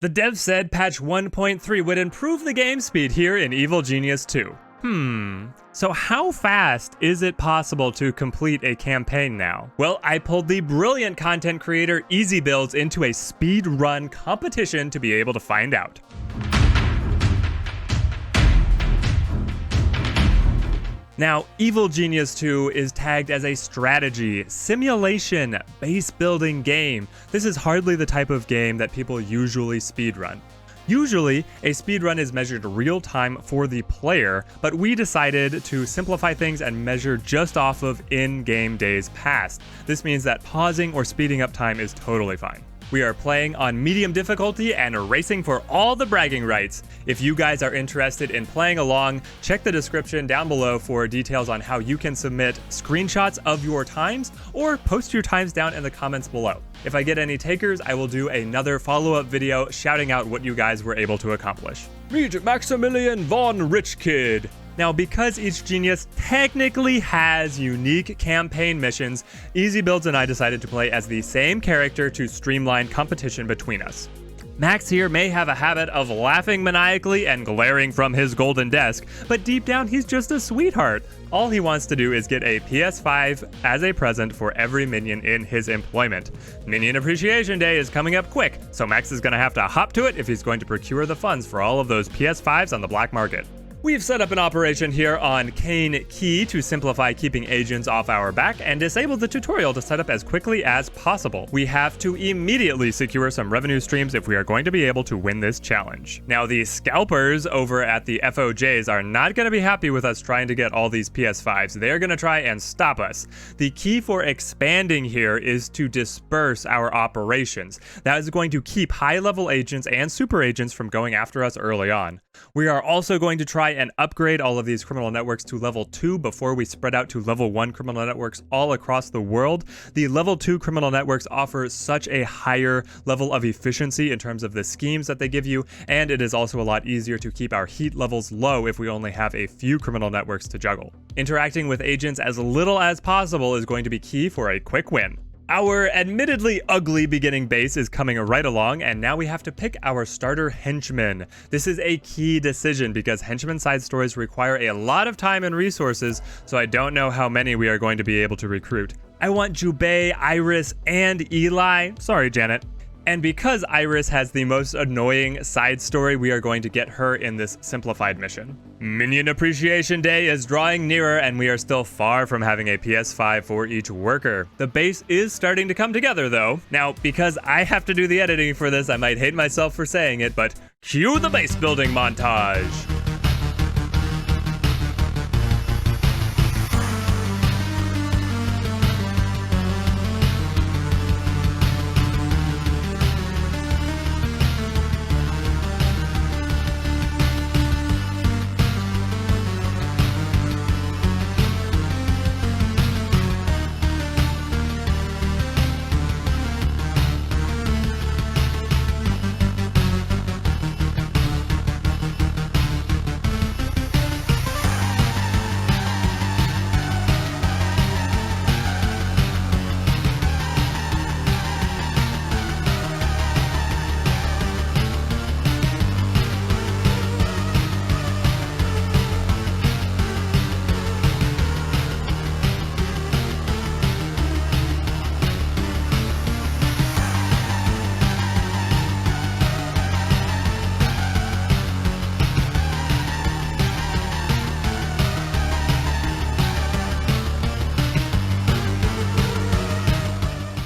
The dev said patch 1.3 would improve the game speed here in Evil Genius 2. So how fast is it possible to complete a campaign now? Well, I pulled the brilliant content creator Easy Builds into a speedrun competition to be able to find out. Now, Evil Genius 2 is tagged as a strategy, simulation, base building game. This is hardly the type of game that people usually speedrun. Usually, a speedrun is measured real time for the player, but we decided to simplify things and measure just off of in-game days passed. This means that pausing or speeding up time is totally fine. We are playing on medium difficulty and racing for all the bragging rights. If you guys are interested in playing along, check the description down below for details on how you can submit screenshots of your times or post your times down in the comments below. If I get any takers, I will do another follow-up video shouting out what you guys were able to accomplish. Meet Maximillian von Rich Kid. Now, because each genius technically has unique campaign missions, Easy Builds and I decided to play as the same character to streamline competition between us. Max here may have a habit of laughing maniacally and glaring from his golden desk, but deep down he's just a sweetheart. All he wants to do is get a PS5 as a present for every minion in his employment. Minion Appreciation Day is coming up quick, so Max is going to have to hop to it if he's going to procure the funds for all of those PS5s on the black market. We've set up an operation here on Kane Key to simplify keeping agents off our back and disable the tutorial to set up as quickly as possible. We have to immediately secure some revenue streams if we are going to be able to win this challenge. Now, the scalpers over at the FOJs are not going to be happy with us trying to get all these PS5s. They're going to try and stop us. The key for expanding here is to disperse our operations. That is going to keep high-level agents and super agents from going after us early on. We are also going to try and upgrade all of these criminal networks to level 2 before we spread out to level 1 criminal networks all across the world. The level 2 criminal networks offer such a higher level of efficiency in terms of the schemes that they give you, and it is also a lot easier to keep our heat levels low if we only have a few criminal networks to juggle. Interacting with agents as little as possible is going to be key for a quick win. Our admittedly ugly beginning base is coming right along, and now we have to pick our starter henchmen. This is a key decision because henchman side stories require a lot of time and resources, so I don't know how many we are going to be able to recruit. I want Jubei, Iris, and Eli. Sorry, Janet. And because Iris has the most annoying side story, we are going to get her in this simplified mission. Minion Appreciation Day is drawing nearer, and we are still far from having a PS5 for each worker. The base is starting to come together, though. Now, because I have to do the editing for this, I might hate myself for saying it, but cue the base building montage!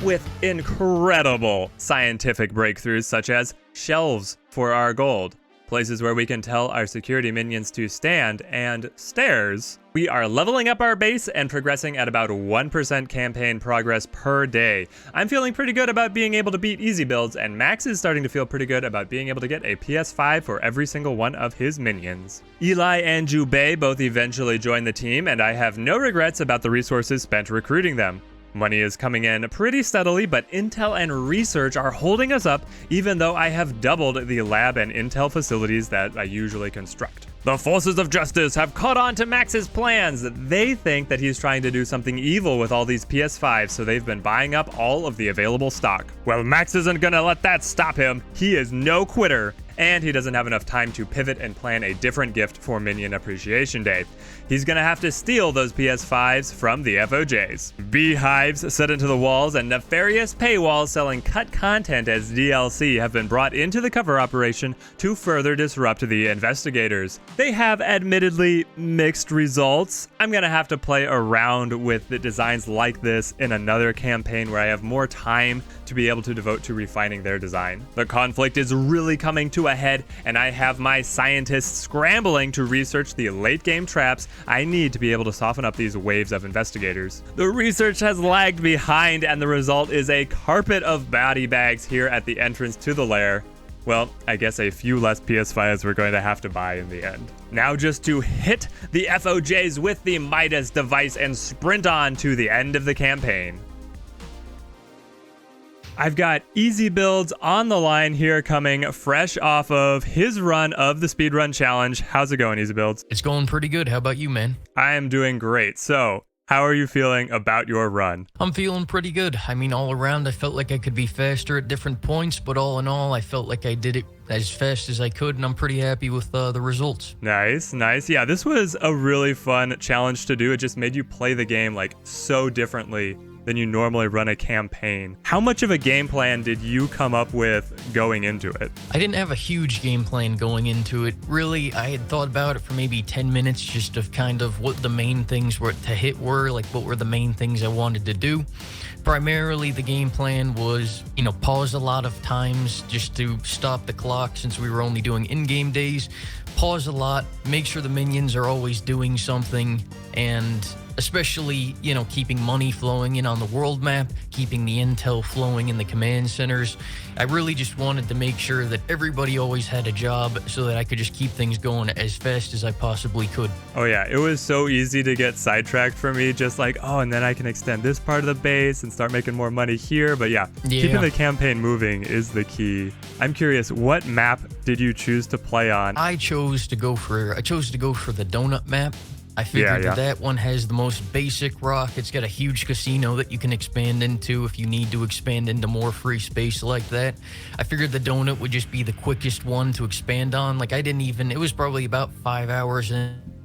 With incredible scientific breakthroughs such as shelves for our gold, places where we can tell our security minions to stand, and stairs. We are leveling up our base and progressing at about 1% campaign progress per day. I'm feeling pretty good about being able to beat Easy Builds, and Max is starting to feel pretty good about being able to get a PS5 for every single one of his minions. Eli and Jubei both eventually joined the team, and I have no regrets about the resources spent recruiting them. Money is coming in pretty steadily, but intel and research are holding us up, even though I have doubled the lab and intel facilities that I usually construct. The forces of justice have caught on to Max's plans. They think that he's trying to do something evil with all these PS5s, so they've been buying up all of the available stock. Well, Max isn't gonna let that stop him. He is no quitter. And he doesn't have enough time to pivot and plan a different gift for Minion Appreciation Day. He's gonna have to steal those PS5s from the FOJs. Beehives set into the walls and nefarious paywalls selling cut content as DLC have been brought into the cover operation to further disrupt the investigators. They have admittedly mixed results. I'm gonna have to play around with the designs like this in another campaign where I have more time to be able to devote to refining their design. The conflict is really coming to a head, and I have my scientists scrambling to research the late game traps I need to be able to soften up these waves of investigators. The research has lagged behind, and the result is a carpet of body bags here at the entrance to the lair. Well, I guess a few less PS5s we're going to have to buy in the end. Now just to hit the FOJs with the Midas device and sprint on to the end of the campaign. I've got Easy Builds on the line here, coming fresh off of his run of the Speedrun Challenge. How's it going, Easy Builds? It's going pretty good. How about you, man? I am doing great. So, how are you feeling about your run? I'm feeling pretty good. I mean, all around, I felt like I could be faster at different points, but all in all, I felt like I did it as fast as I could, and I'm pretty happy with the results. Nice, nice. Yeah, this was a really fun challenge to do. It just made you play the game like so differently than you normally run a campaign. How much of a game plan did you come up with going into it? I didn't have a huge game plan going into it. Really, I had thought about it for maybe 10 minutes just of kind of what the main things were to hit were, like what were the main things I wanted to do. Primarily, the game plan was, pause a lot of times just to stop the clock since we were only doing in-game days. Pause a lot, make sure the minions are always doing something, and especially, keeping money flowing in on the world map, keeping the intel flowing in the command centers. I really just wanted to make sure that everybody always had a job so that I could just keep things going as fast as I possibly could. Oh yeah, it was so easy to get sidetracked for me, just like, and then I can extend this part of the base and start making more money here. But yeah, keeping the campaign moving is the key. I'm curious, what map did you choose to play on? I chose to go for the donut map. I figured that one has the most basic rock. It's got a huge casino that you can expand into if you need to expand into more free space like that. I figured the donut would just be the quickest one to expand on. It was probably about 5 hours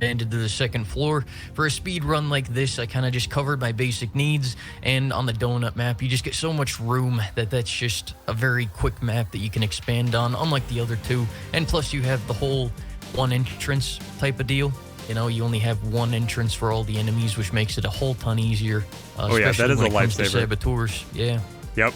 into the second floor. For a speed run like this, I kind of just covered my basic needs, and on the donut map, you just get so much room that's just a very quick map that you can expand on, unlike the other two. And plus, you have the whole one entrance type of deal. You only have one entrance for all the enemies, which makes it a whole ton easier. That is a lifesaver. Saboteurs, yeah. Yep.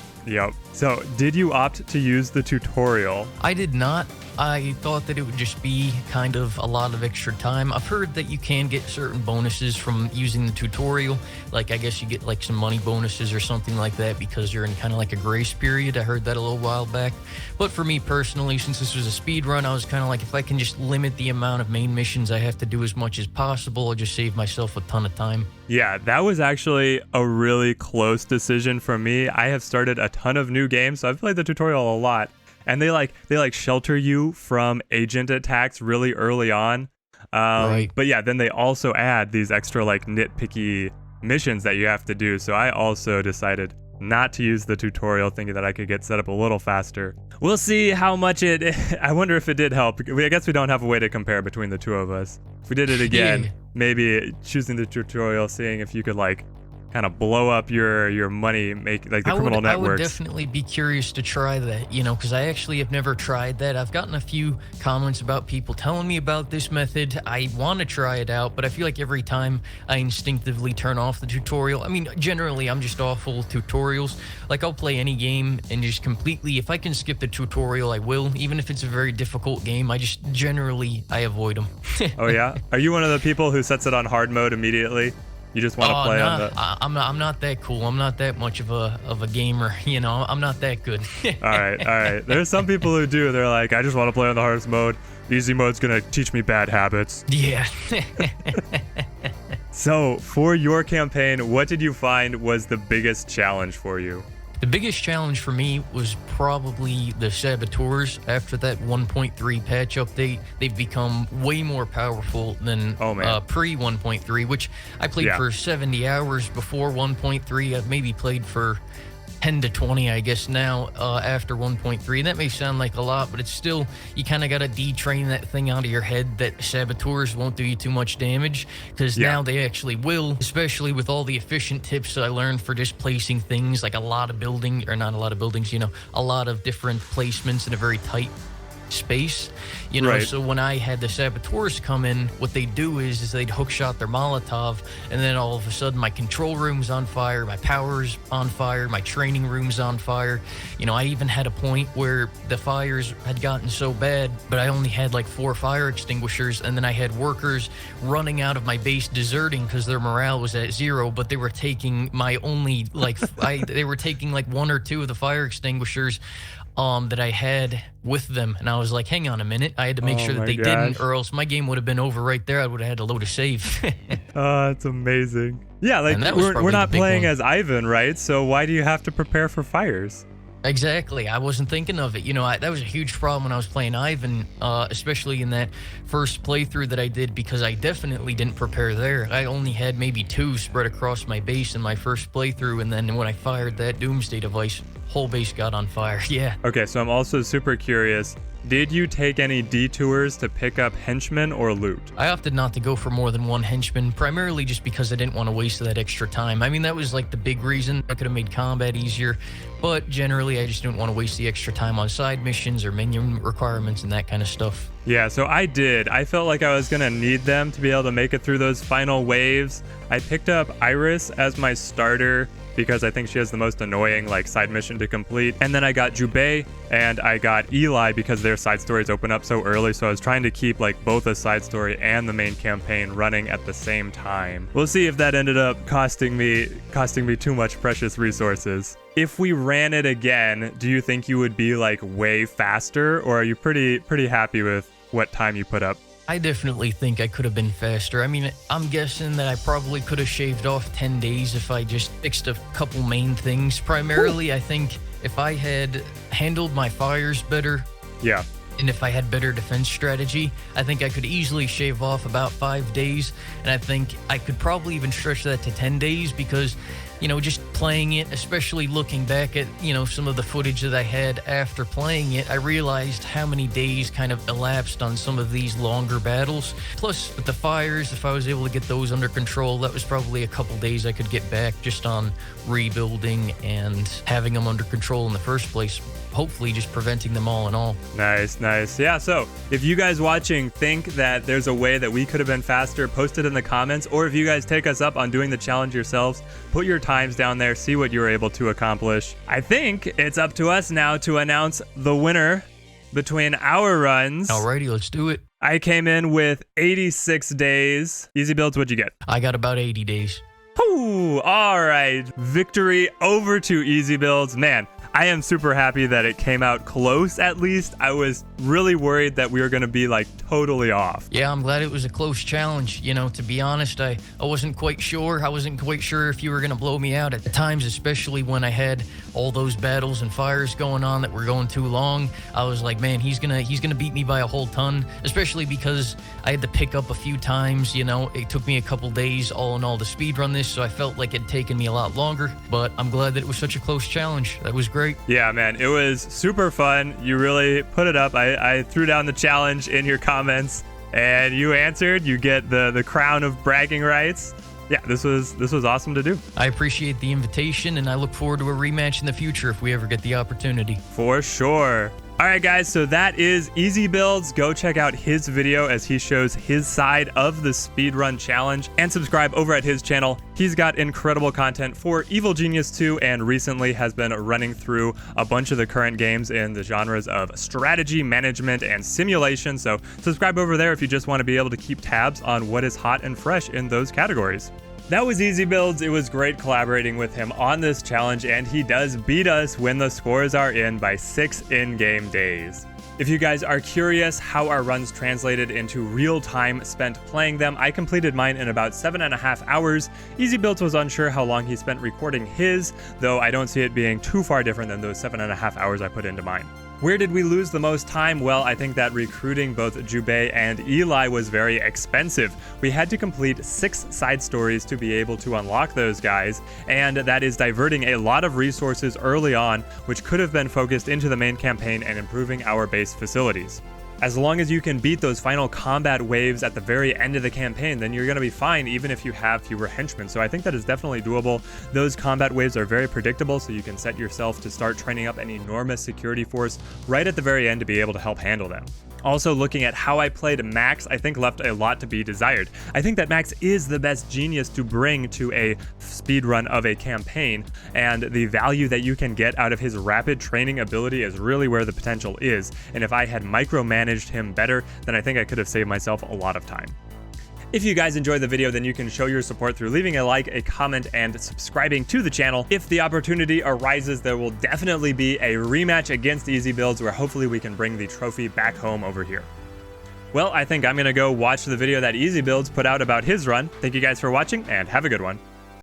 So, did you opt to use the tutorial? I did not. I thought that it would just be kind of a lot of extra time. I've heard that you can get certain bonuses from using the tutorial. I guess you get some money bonuses or something like that because you're in kind of like a grace period. I heard that a little while back. But for me personally, since this was a speed run, I was kind of like, if I can just limit the amount of main missions I have to do as much as possible, I'll just save myself a ton of time. Yeah, that was actually a really close decision for me. I have started a ton of new games, so I've played the tutorial a lot. And they shelter you from agent attacks really early on. Right. But yeah, then they also add these extra nitpicky missions that you have to do. So I also decided not to use the tutorial, thinking that I could get set up a little faster. We'll see how much I wonder if it did help. I guess we don't have a way to compare between the two of us. If we did it again, maybe choosing the tutorial, seeing if you could kind of blow up your money, make the criminal networks. I would definitely be curious to try that, because I actually have never tried that. I've gotten a few comments about people telling me about this method. I want to try it out, but I feel like every time I instinctively turn off the tutorial, generally I'm just awful with tutorials. I'll play any game and just completely, if I can skip the tutorial, I will. Even if it's a very difficult game, I avoid them. Oh yeah? Are you one of the people who sets it on hard mode immediately? You just want to play on the... I'm not that cool. I'm not that much of a gamer. I'm not that good. All right. There's some people who do. They're like, I just want to play on the hardest mode. Easy mode's going to teach me bad habits. Yeah. So, for your campaign, what did you find was the biggest challenge for you? The biggest challenge for me was probably the saboteurs. After that 1.3 patch update, they've become way more powerful than pre 1.3, which I played for 70 hours before 1.3. I've maybe played for 10 to 20, I guess, now after 1.3. And that may sound like a lot, but it's still, you kind of got to detrain that thing out of your head that saboteurs won't do you too much damage, because now they actually will, especially with all the efficient tips that I learned for just placing things, like a lot of building, or not a lot of buildings, you know, a lot of different placements in a very tight space, you know. So when I had the saboteurs come in, what they do is they'd hook shot their Molotov, and then all of a sudden my control room's on fire, my power's on fire, my training room's on fire. You know, I even had a point where the fires had gotten so bad, but I only had like 4 fire extinguishers, and then I had workers running out of my base deserting because their morale was at 0, but they were taking my only like they were taking like 1 or 2 of the fire extinguishers that I had with them, and I was like, hang on a minute, I had to make sure that they didn't, or else my game would have been over right there. I would have had to load a save. That's amazing. Yeah, like we're not playing as Ivan, right? So why do you have to prepare for fires? Exactly. I wasn't thinking of it. You know, that was a huge problem when I was playing Ivan, especially in that first playthrough that I did, because I definitely didn't prepare there. I only had maybe 2 spread across my base in my first playthrough, and then when I fired that Doomsday device, whole base got on fire. Yeah. Okay, so I'm also super curious. Did you take any detours to pick up henchmen or loot? I opted not to go for more than 1 henchman, primarily just because I didn't want to waste that extra time. I mean, that was like the big reason. I could have made combat easier, but generally I just didn't want to waste the extra time on side missions or minion requirements and that kind of stuff. Yeah, so I did. I felt like I was going to need them to be able to make it through those final waves. I picked up Iris as my starter because I think she has the most annoying like side mission to complete. And then I got Jubei and I got Eli because their side stories open up so early. So I was trying to keep like both a side story and the main campaign running at the same time. We'll see if that ended up costing me too much precious resources. If we ran it again, do you think you would be like way faster, or are you pretty happy with what time you put up? I definitely think I could have been faster. I mean, I'm guessing that I probably could have shaved off 10 days if I just fixed a couple main things. Primarily, I think if I had handled my fires better, and if I had better defense strategy, I think I could easily shave off about 5 days. And I think I could probably even stretch that to 10 days because, you know, just playing it, especially looking back at, you know, some of the footage that I had after playing it, I realized how many days kind of elapsed on some of these longer battles. Plus, with the fires, if I was able to get those under control, that was probably a couple days I could get back just on rebuilding and having them under control in the first place. Hopefully just preventing them all in all. Nice. Yeah, so if you guys watching think that there's a way that we could have been faster, post it in the comments, or if you guys take us up on doing the challenge yourselves, put your times down there, see what you were able to accomplish. I think it's up to us now to announce the winner between our runs. Alrighty, let's do it. I came in with 86 days. Easy Builds, what'd you get? I got about 80 days. Ooh, all right. Victory over to Easy Builds. Man, I am super happy that it came out close, at least. I was really worried that we were going to be like totally off. Yeah, I'm glad it was a close challenge. You know, to be honest, I wasn't quite sure. I wasn't quite sure if you were going to blow me out at the times, especially when I had all those battles and fires going on that were going too long. I was like, man, he's gonna beat me by a whole ton, especially because I had to pick up a few times. You know, it took me a couple days all in all to speedrun this, so I felt like it'd taken me a lot longer, but I'm glad that it was such a close challenge. That was great. Yeah, man, it was super fun. You really put it up. I threw down the challenge in your comments and you answered. You get the crown of bragging rights. Yeah, this was awesome to do. I appreciate the invitation and I look forward to a rematch in the future if we ever get the opportunity. For sure. All right, guys, so that is Easy Builds. Go check out his video as he shows his side of the speedrun challenge and subscribe over at his channel. He's got incredible content for Evil Genius 2 and recently has been running through a bunch of the current games in the genres of strategy, management, and simulation. So subscribe over there if you just want to be able to keep tabs on what is hot and fresh in those categories. That was Easy Builds. It was great collaborating with him on this challenge, and he does beat us when the scores are in by 6 in-game days. If you guys are curious how our runs translated into real time spent playing them, I completed mine in about 7.5 hours. Easy Builds was unsure how long he spent recording his, though I don't see it being too far different than those 7.5 hours I put into mine. Where did we lose the most time? Well, I think that recruiting both Jubei and Eli was very expensive. We had to complete 6 side stories to be able to unlock those guys, and that is diverting a lot of resources early on, which could have been focused into the main campaign and improving our base facilities. As long as you can beat those final combat waves at the very end of the campaign, then you're going to be fine even if you have fewer henchmen. So I think that is definitely doable. Those combat waves are very predictable, so you can set yourself to start training up an enormous security force right at the very end to be able to help handle them. Also, looking at how I played Max, I think left a lot to be desired. I think that Max is the best genius to bring to a speedrun of a campaign, and the value that you can get out of his rapid training ability is really where the potential is, and if I had micromanaged him better, then I think I could have saved myself a lot of time. If you guys enjoyed the video, then you can show your support through leaving a like, a comment, and subscribing to the channel. If the opportunity arises, there will definitely be a rematch against Easy Builds where hopefully we can bring the trophy back home over here. Well, I think I'm gonna go watch the video that Easy Builds put out about his run. Thank you guys for watching, and have a good one.